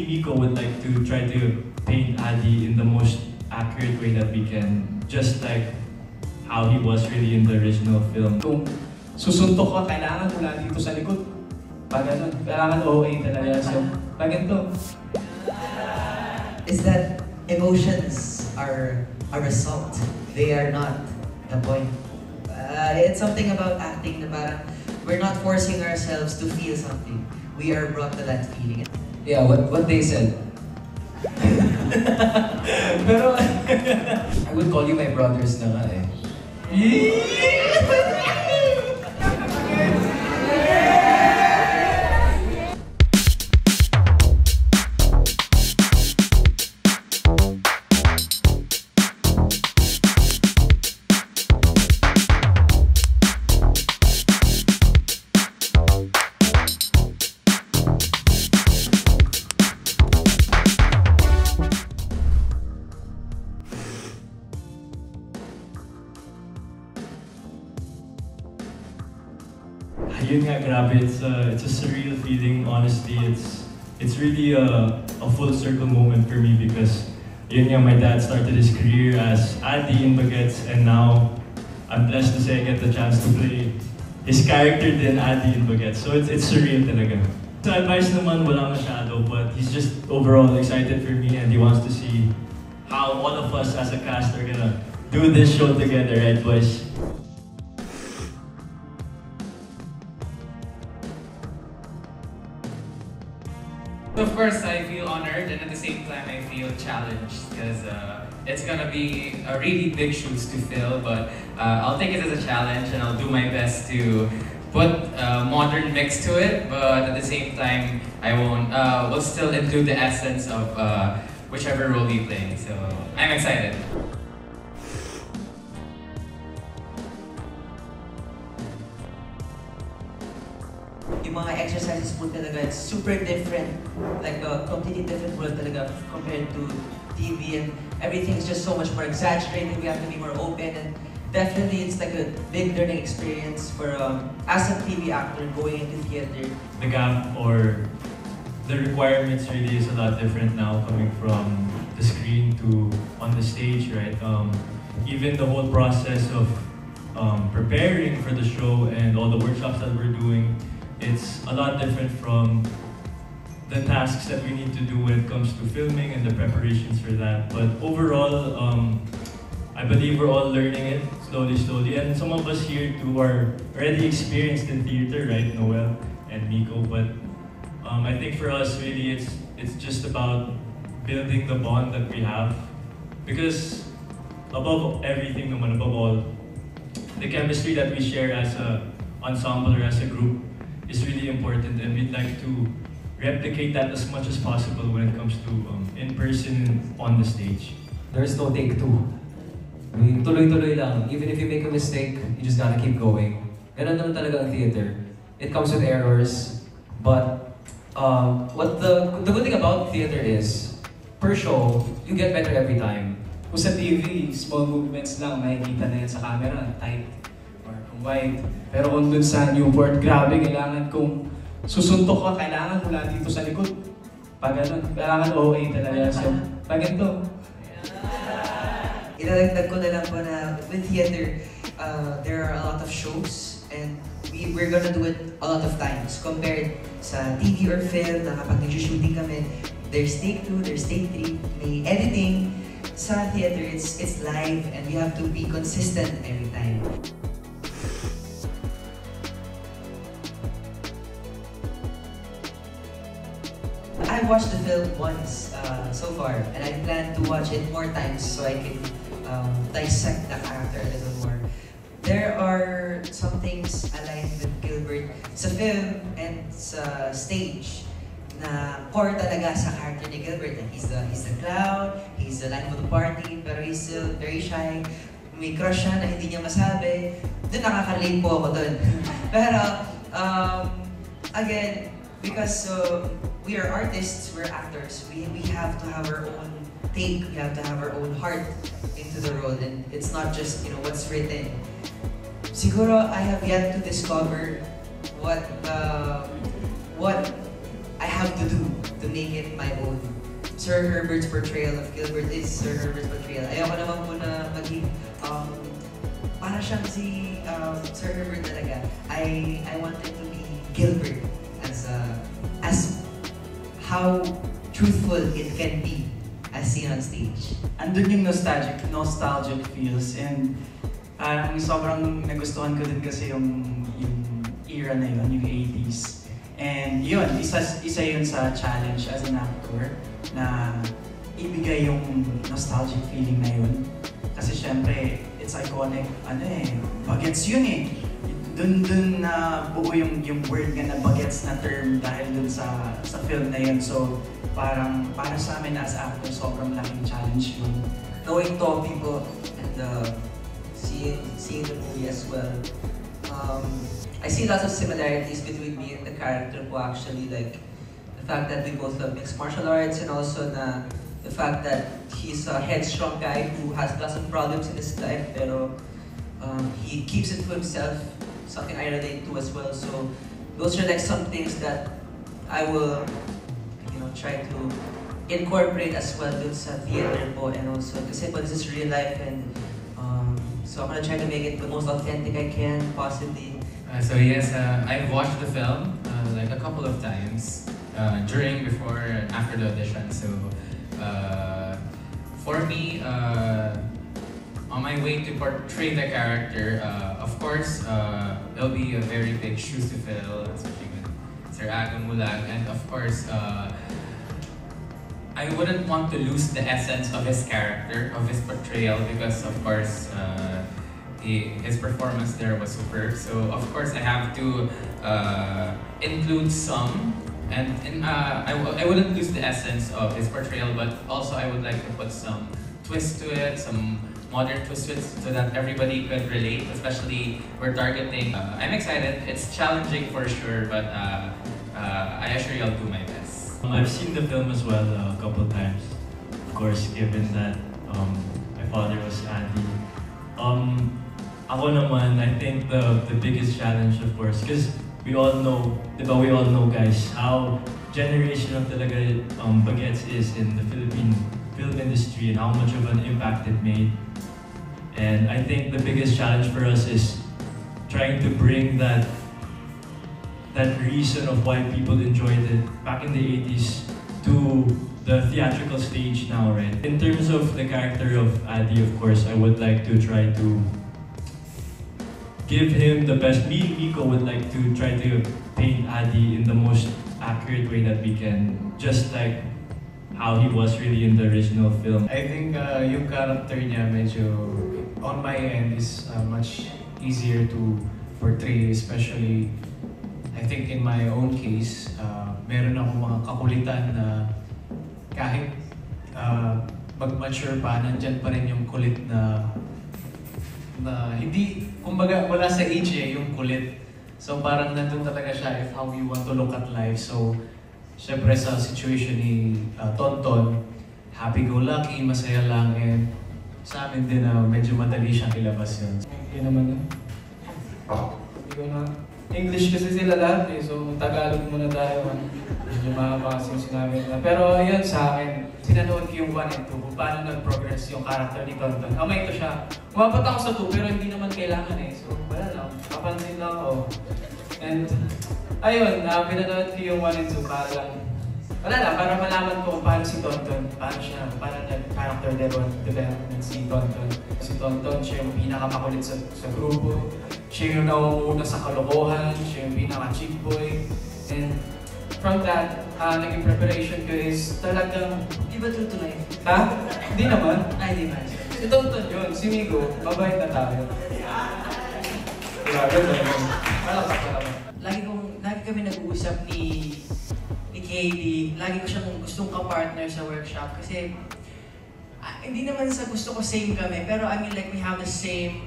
Miko would like to try to paint Adi in the most accurate way that we can, just like how he was really in the original film. Kung susuntok ka, kailangan mula dito sa likod. Pag ganun, kailangan OA talaga. So, pag ganito. Is that emotions are a result. They are not the point. It's something about acting na parang we're not forcing ourselves to feel something. We are brought to that feeling. Yeah, what they said. Pero, I would call you my brothers na nga eh. Yun nga, grabe. It's a surreal feeling. Honestly, it's really a full circle moment for me because yun nga, my dad started his career as Adi in Bagets, and now I'm blessed to say I get the chance to play his character din, Adi in Bagets. So it's surreal talaga. Sa advice naman, wala masyado, but he's just overall excited for me and he wants to see how all of us as a cast are gonna do this show together, right boys? Of course, I feel honored and at the same time I feel challenged because it's gonna be a really big shoes to fill, but I'll take it as a challenge and I'll do my best to put a modern mix to it, but at the same time I won't, will still include the essence of whichever role we play, so I'm excited. Yung mga exercises po talaga, it's super different. Like a completely different world talaga compared to TV, and everything is just so much more exaggerated. We have to be more open, and definitely it's like a big learning experience for as a TV actor going into theater. The gap or the requirements really is a lot different now coming from the screen to on the stage, right? Even the whole process of preparing for the show and all the workshops that we're doing, it's a lot different from the tasks that we need to do when it comes to filming and the preparations for that. But overall, I believe we're all learning it slowly. And some of us here too are already experienced in theater, right, Noel and Miko? But I think for us, really, it's just about building the bond that we have. Because above everything, naman, above all, the chemistry that we share as an ensemble or as a group is really important, and we'd like to replicate that as much as possible when it comes to in person on the stage. There's no take two. I mean, tuloy-tuloy lang. Even if you make a mistake, you just gotta keep going. Ganun naman talaga ang theater. It comes with errors, but what the good thing about theater is, per show, you get better every time. Kung sa TV, small movements lang, makikita na yan sa camera, tight or wide. Pero kung dun sa Newport, grabe, kailangan kung susuntok ka, kailangan mula dito sa likod. Pag ganun, kailangan OA talaga. So, pag ganito. Idadagdag ko na lang po na with theater, there are a lot of shows and we're gonna do it a lot of times compared sa TV or film na kapag nag-shooting kami, there's take 2, there's take 3, may editing. Sa theater, it's live and we have to be consistent every time. I watched the film once so far, and I plan to watch it more times so I can dissect the character a little more. There are some things aligned with Gilbert sa film and sa stage na core talaga sa character ni Gilbert. He's the clown, he's the life of the party, pero he's still very shy. May crush siya na hindi niya masabi. Doon nakaka-relate po ako doon. Pero, again, because we are artists, we're actors, we have to have our own take, we have to have our own heart into the role, and it's not just, you know, what's written. Siguro, I have yet to discover what I have to do to make it my own. Sir Herbert's portrayal of Gilbert is Sir Herbert's portrayal. Ayoko naman po na maging para siyang si Sir Herbert talaga. I wanted to be Gilbert as how truthful it can be as seen on stage. Andun yung nostalgic feels, and parang sobrang nagustuhan ko din kasi yung era na yun, yung 80s. And yun, isa yun sa challenge as an actor na ibigay yung nostalgic feeling na yun. Kasi syempre, it's iconic, bagets yun eh. Dun na buo yung word nga na bagets na term dahil dun sa film na yun. So parang para sa amin as actors, sobrang laking challenge yun. Knowing Toby po and seeing the movie as well, I see lots of similarities between me and the character po actually, like the fact that we both love mixed martial arts and also the fact that he's a headstrong guy who has lots of problems in his life pero he keeps it to himself, something I relate to as well. So those are like some things that I will try to incorporate as well dun sa theater po, and also kasi po this is real life, and so I'm gonna try to make it the most authentic I can possibly. So yes, I've watched the film like a couple of times during, before, and after the audition. So for me, on my way to portray the character, of course, it'll be a very big shoes to fill, especially with Sir Agam Mulag, and of course, I wouldn't want to lose the essence of his character, of his portrayal, because of course, his performance there was superb. So of course I have to include some, and I wouldn't lose the essence of his portrayal, but also I would like to put some twist to it, some modern twist to it, so that everybody could relate, especially we're targeting. I'm excited, it's challenging for sure, but I assure you I'll do my best. I've seen the film as well a couple of times, of course, given that my father was Andy. Ako naman, I think the biggest challenge, of course, because we all know, guys, how generational talaga bagets is in the Philippine film industry and how much of an impact it made. And I think the biggest challenge for us is trying to bring that reason of why people enjoyed it back in the 80s to the theatrical stage now, right? In terms of the character of Adi, of course, I would like to try to give him the best. Miko would like to try to paint Adi in the most accurate way that we can, just like how he was really in the original film. I think yung character niya medyo, on my end, is much easier to portray, especially I think in my own case, meron akong mga kakulitan na kahit mag-mature pa, nandyan pa rin yung kulit na hindi, kumbaga wala sa age yung kulit. So parang nandun talaga siya if how you want to look at life. So syempre sa situation ni Tonton, happy-go-lucky, masaya lang, and sa amin din na medyo madali siyang ilabas yun. Yun naman yun. Hindi ko na. English kasi sila lahat so Tagalog muna tayo. Medyo mahaba kasi yung sinabi nila. Pero yun sa akin, sinanood ko yung 1 and 2 kung paano nag-progress yung character ni Tonton. Ito siya. Umapat ako sa 2 pero hindi naman kailangan So wala lang, papansin lang ako. And ayun, pinanood ko yung 1 and 2 para lang, para malaman ko kung paano si Tonton, paano nag-character development si Tonton. Si Tonton, siya yung pinakamakulit sa grupo. Siya yung nauuna sa kalokohan, siya yung pinaka-chick boy. And from that, naging preparation ko is talagang... Di ba true to life? Ha? Hindi naman. Ay, di ba? Si Tonton yun, si Migo, mabait na tayo. Grabe na yun. Lagi kami nag-uusap ni KB. Lagi ko siyang gustong ka-partner sa workshop kasi hindi naman sa gusto ko same kami, pero I mean like we have the same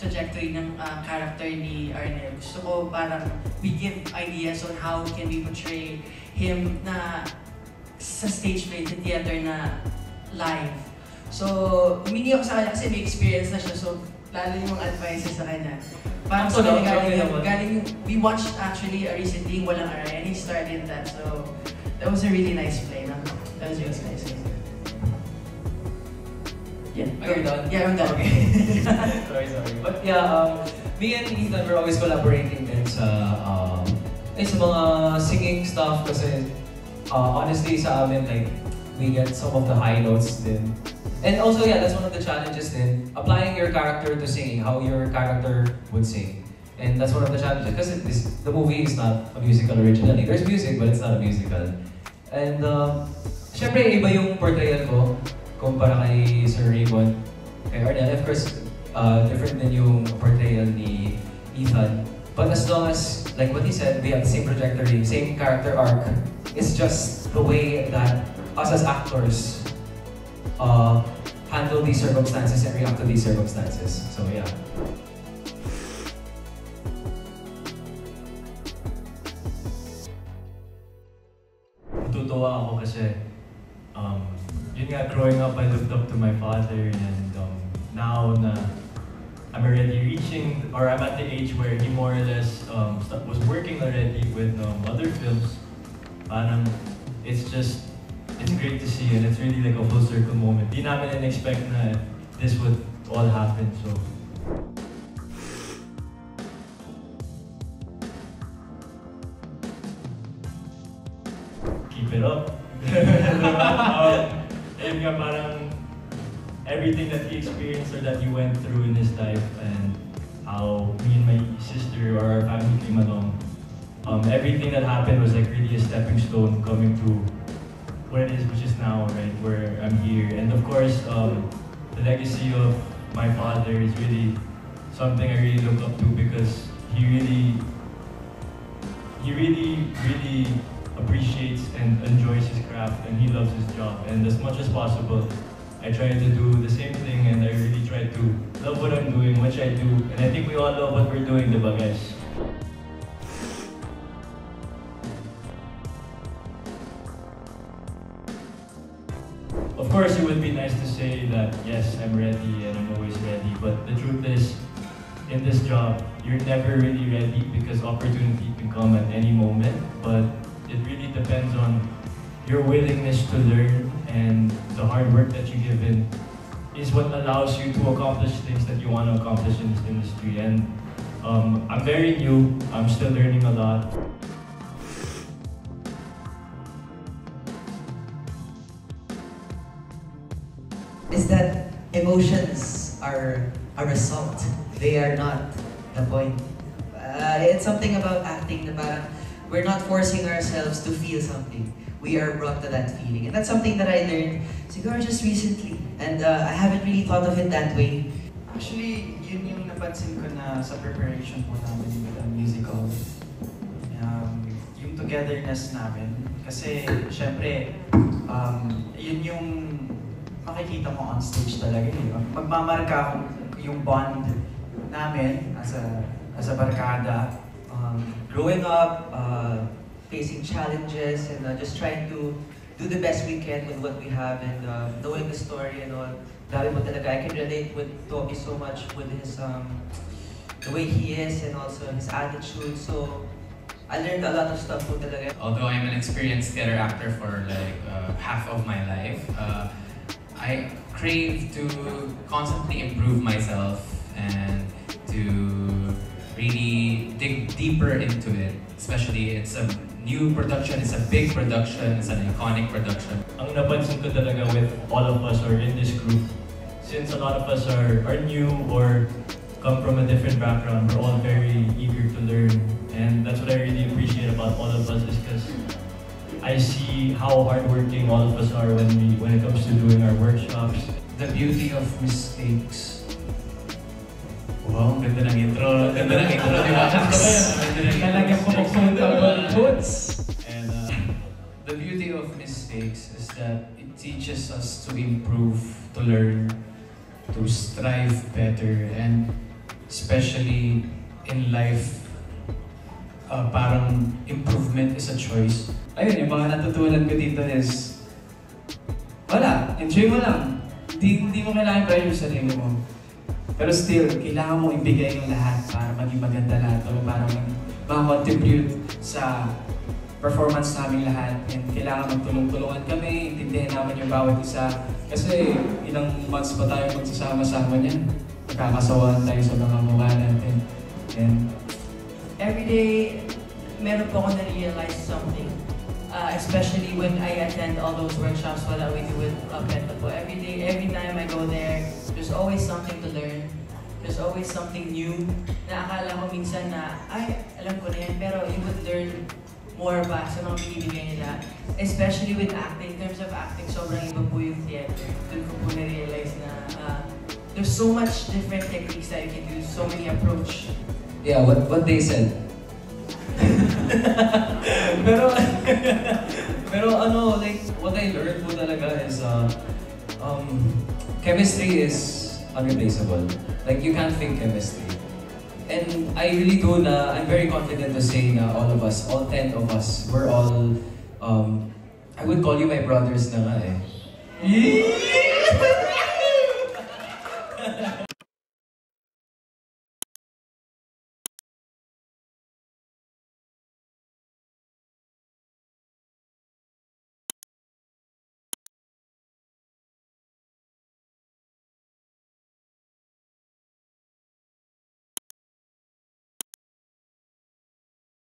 trajectory ng character ni Arnel. Gusto ko parang we give ideas on how can we portray him na sa stage play, sa theater na live. So, humini ako sa kanya kasi may experience na siya, so lalo yung mga advices sa kanya. Parang sa kanya galing, we watched actually recently, Walang Aray, and he started that, so that was a really nice play. No? That was really nice. Yeah. Are you done? Yeah, I'm done. Okay. sorry. But yeah, me and Ethan, we're always collaborating din sa mga singing stuff kasi honestly sa amin, like, we get some of the high notes din. And also, yeah, that's one of the challenges din. Applying your character to singing, how your character would sing. And that's one of the challenges because the movie is not a musical originally. There's music, but it's not a musical. And syempre, iba yung portrayal ko kumpara kay Sir Raymond, kay Arnel. Of course, different din yung portrayal ni Ethan. But as long as, like what he said, we have the same trajectory, same character arc, it's just the way that us as actors handle these circumstances and react to these circumstances. So yeah. Natutuwa ako kasi yun nga, growing up, I looked up to my father, and now na I'm already reaching, or I'm at the age where he more or less was working already with other films. Parang, it's great to see, and it's really like a full circle moment. Di namin in-expect na this would all happen, so. Keep it up. Ayun nga, parang everything that he experienced or that he went through in his life, and how me and my sister or our family came along, everything that happened was like really a stepping stone coming to what it is, which is now, right, where I'm here. And of course, the legacy of my father is really something I really look up to, because he really appreciates and enjoys his craft, and he loves his job. And as much as possible, I try to do the same thing, and I really try to love what I'm doing, which I do. And I think we all love what we're doing, diba guys? Of course, it would be nice to say that, yes, I'm ready and I'm always ready, but the truth is, in this job, you're never really ready because opportunity can come at any moment, but it really depends on your willingness to learn, and the hard work that you give in is what allows you to accomplish things that you want to accomplish in this industry. And I'm very new, I'm still learning a lot. Is that emotions are a result. They are not the point. It's something about acting na parang we're not forcing ourselves to feel something. We are brought to that feeling. And that's something that I learned siguro just recently. And I haven't really thought of it that way. Actually, yun yung napansin ko na sa preparation po namin with a musical. Yung togetherness namin. Kasi, syempre, yun yung makikita mo on stage talaga. Magmamarka yung bond namin as a barkada. Growing up, facing challenges, and just trying to do the best we can with what we have, and knowing the story and all. Grabe po talaga. I can relate with Toby so much with his, the way he is, and also his attitude. So, I learned a lot of stuff po talaga. Although I'm an experienced theater actor for like half of my life, I crave to constantly improve myself and to really dig deeper into it. Especially, it's a new production, it's a big production, it's an iconic production. Ang napansin ko talaga with all of us or in this group, since a lot of us are new or come from a different background, we're all very eager to learn. And that's what I really appreciate about all of us, is because I see how hardworking all of us are when it comes to doing our workshops. The beauty of mistakes. Wow, ganda ng intro. Ganda ng intro, di ba? Talagang pumapunta boots. And the beauty of mistakes is that it teaches us to improve, to learn, to strive better, and especially in life, parang improvement is a choice. Ayun, yung mga natutunan ko dito is, wala, enjoy mo lang. Hindi mo kailangan pressure yung sarili mo. Pero still, kailangan mo ibigay yung lahat para maging maganda lahat o para mag-contribute sa performance namin lahat. And kailangan magtulong-tulungan kami, intindihan namin yung bawat isa. Kasi ilang months pa tayo magsasama-sama niyan. Magkakasawaan tayo sa mga mukha natin. And Every day, meron po ako na-realize something. Especially when I attend all those workshops while we do with Benta po. Every day, every time I go there, there's always something to learn. There's always something new na akala ko minsan na, ay, alam ko na yan, pero you would learn more ba sa mga binibigay nila. Especially with acting. In terms of acting, sobrang iba po yung theater. Doon ko po na-realize na there's so much different techniques that you can do, so many approach. Yeah, what they said. pero ano, like, what I learned po talaga is, chemistry is unreplaceable. Like, you can't fake chemistry. And I really do I'm very confident to say na all of us, all 10 of us, we're all, I would call you my brothers na nga eh.